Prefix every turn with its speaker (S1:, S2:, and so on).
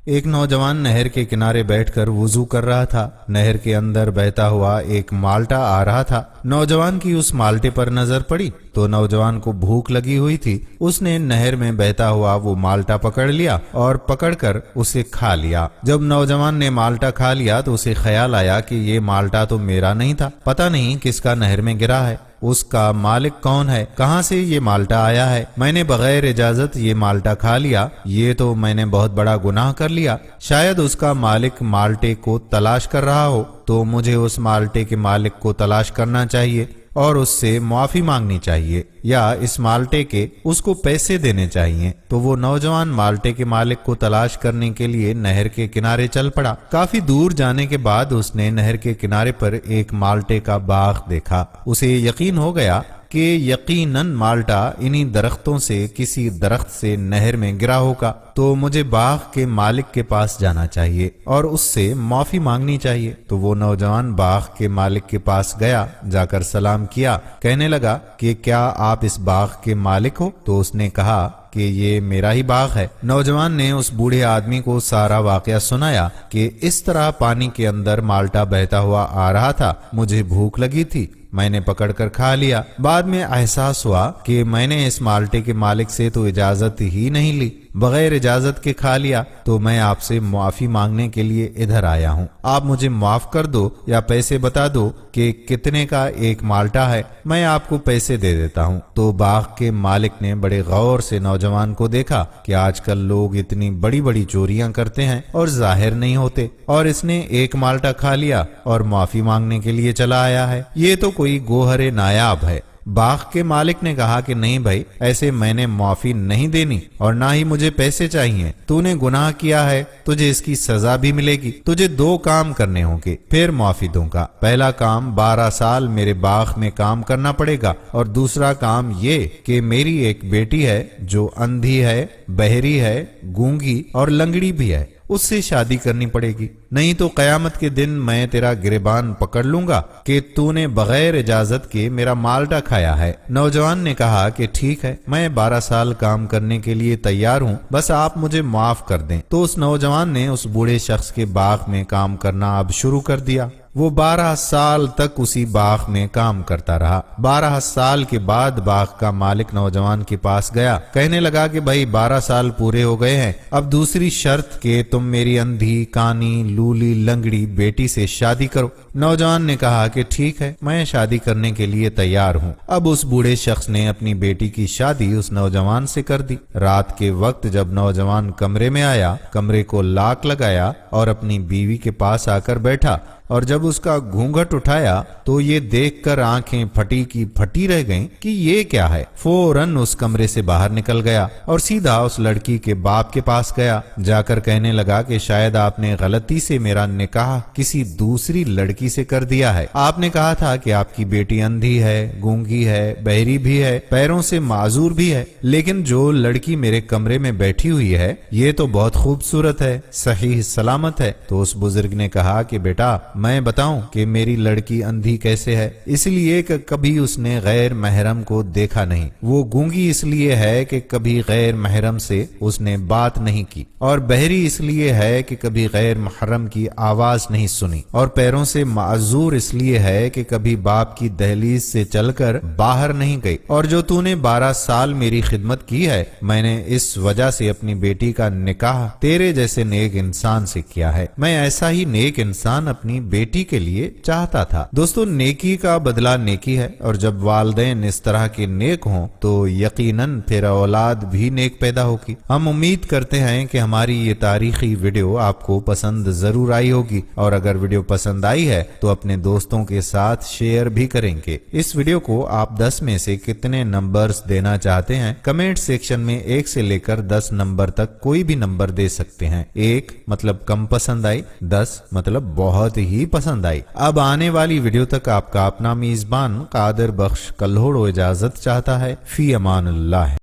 S1: ایک نوجوان نہر کے کنارے بیٹھ کر وضو کر رہا تھا۔ نہر کے اندر بہتا ہوا ایک مالٹا آ رہا تھا۔ نوجوان کی اس مالٹے پر نظر پڑی تو نوجوان کو بھوک لگی ہوئی تھی۔ اس نے نہر میں بہتا ہوا وہ مالٹا پکڑ لیا اور پکڑ کر اسے کھا لیا۔ جب نوجوان نے مالٹا کھا لیا تو اسے خیال آیا کہ یہ مالٹا تو میرا نہیں تھا، پتہ نہیں کس کا نہر میں گرا ہے، اس کا مالک کون ہے، کہاں سے یہ مالٹا آیا ہے، میں نے بغیر اجازت یہ مالٹا کھا لیا، یہ تو میں نے بہت بڑا گناہ کر لیا۔ شاید اس کا مالک مالٹے کو تلاش کر رہا ہو تو مجھے اس مالٹے کے مالک کو تلاش کرنا چاہیے اور اس سے معافی مانگنی چاہیے، یا اس مالٹے کے اس کو پیسے دینے چاہیے۔ تو وہ نوجوان مالٹے کے مالک کو تلاش کرنے کے لیے نہر کے کنارے چل پڑا۔ کافی دور جانے کے بعد اس نے نہر کے کنارے پر ایک مالٹے کا باغ دیکھا۔ اسے یقین ہو گیا کہ یقیناً مالٹا انہی درختوں سے کسی درخت سے نہر میں گرا ہوگا، تو مجھے باغ کے مالک کے پاس جانا چاہیے اور اس سے معافی مانگنی چاہیے۔ تو وہ نوجوان باغ کے مالک کے پاس گیا، جا کر سلام کیا، کہنے لگا کہ کیا آپ اس باغ کے مالک ہو؟ تو اس نے کہا کہ یہ میرا ہی باغ ہے۔ نوجوان نے اس بوڑھے آدمی کو سارا واقعہ سنایا کہ اس طرح پانی کے اندر مالٹا بہتا ہوا آ رہا تھا، مجھے بھوک لگی تھی، میں نے پکڑ کر کھا لیا، بعد میں احساس ہوا کہ میں نے اس مالٹے کے مالک سے تو اجازت ہی نہیں لی، بغیر اجازت کے کھا لیا، تو میں آپ سے معافی مانگنے کے لیے ادھر آیا ہوں۔ آپ مجھے معاف کر دو یا پیسے بتا دو کہ کتنے کا ایک مالٹا ہے، میں آپ کو پیسے دے دیتا ہوں۔ تو باغ کے مالک نے بڑے غور سے نوجوان کو دیکھا کہ آج کل لوگ اتنی بڑی بڑی چوریاں کرتے ہیں اور ظاہر نہیں ہوتے، اور اس نے ایک مالٹا کھا لیا اور معافی مانگنے کے لیے چلا آیا ہے، یہ تو کوئی گوہر نایاب ہے۔ باغ کے مالک نے کہا کہ نہیں بھائی، ایسے میں نے معافی نہیں دینی اور نہ ہی مجھے پیسے چاہیے، تو نے گناہ کیا ہے، تجھے اس کی سزا بھی ملے گی، تجھے 2 کام کرنے ہوں گے، پھر معافی دوں گا۔ پہلا کام 12 سال میرے باغ میں کام کرنا پڑے گا، اور دوسرا کام یہ کہ میری ایک بیٹی ہے جو اندھی ہے، بہری ہے، گونگی اور لنگڑی بھی ہے، اس سے شادی کرنی پڑے گی، نہیں تو قیامت کے دن میں تیرا گریبان پکڑ لوں گا کہ تو نے بغیر اجازت کے میرا مالٹا کھایا ہے۔ نوجوان نے کہا کہ ٹھیک ہے، میں 12 سال کام کرنے کے لیے تیار ہوں، بس آپ مجھے معاف کر دیں۔ تو اس نوجوان نے اس بوڑھے شخص کے باغ میں کام کرنا اب شروع کر دیا۔ وہ 12 سال تک اسی باغ میں کام کرتا رہا۔ 12 سال کے بعد باغ کا مالک نوجوان کے پاس گیا، کہنے لگا کہ بھائی 12 سال پورے ہو گئے ہیں، اب دوسری شرط کہ تم میری اندھی، کانی، لولی، لنگڑی بیٹی سے شادی کرو۔ نوجوان نے کہا کہ ٹھیک ہے، میں شادی کرنے کے لیے تیار ہوں۔ اب اس بوڑھے شخص نے اپنی بیٹی کی شادی اس نوجوان سے کر دی۔ رات کے وقت جب نوجوان کمرے میں آیا، کمرے کو لاک لگایا اور اپنی بیوی کے پاس آ کر بیٹھا، اور جب اس کا گھونگھٹ اٹھایا تو یہ دیکھ کر آنکھیں پھٹی کی پھٹی رہ گئیں کہ یہ کیا ہے۔ فوراً اس کمرے سے باہر نکل گیا اور سیدھا اس لڑکی کے باپ کے پاس گیا، جا کر کہنے لگا کہ شاید آپ نے غلطی سے میرا نکاح کسی دوسری لڑکی سے کر دیا ہے۔ آپ نے کہا تھا کہ آپ کی بیٹی اندھی ہے، گونگی ہے، بہری بھی ہے، پیروں سے معذور بھی ہے، لیکن جو لڑکی میرے کمرے میں بیٹھی ہوئی ہے یہ تو بہت خوبصورت ہے، صحیح سلامت ہے۔ تو اس بزرگ نے کہا کہ بیٹا، میں بتاؤں کہ میری لڑکی اندھی کیسے ہے؟ اس لیے کہ کبھی اس نے غیر محرم کو دیکھا نہیں، وہ گونگی اس لیے ہے کہ کبھی غیر محرم سے اس نے بات نہیں کی، اور بہری اس لیے ہے کہ کبھی غیر محرم کی آواز نہیں سنی، اور پیروں سے معذور اس لیے ہے کہ کبھی باپ کی دہلیز سے چل کر باہر نہیں گئی، اور جو تو نے 12 سال میری خدمت کی ہے، میں نے اس وجہ سے اپنی بیٹی کا نکاح تیرے جیسے نیک انسان سے کیا ہے۔ میں ایسا ہی نیک انسان اپنی بیٹی کے لیے چاہتا تھا۔ دوستو، نیکی کا بدلہ نیکی ہے، اور جب والدین اس طرح کے نیک ہوں تو یقیناً پھر اولاد بھی نیک پیدا ہوگی۔ ہم امید کرتے ہیں کہ ہماری یہ تاریخی ویڈیو آپ کو پسند ضرور آئی ہوگی، اور اگر ویڈیو پسند آئی ہے تو اپنے دوستوں کے ساتھ شیئر بھی کریں گے۔ اس ویڈیو کو آپ 10 میں سے کتنے نمبرز دینا چاہتے ہیں؟ کمنٹ سیکشن میں 1 سے لے کر 10 نمبر تک کوئی بھی نمبر دے سکتے ہیں۔ 1 مطلب کم پسند آئی، 10 مطلب بہت ہی پسند آئی۔ اب آنے والی ویڈیو تک آپ کا اپنا میزبان قادر بخش کلہوڑ اجازت چاہتا ہے۔ فی امان اللہ۔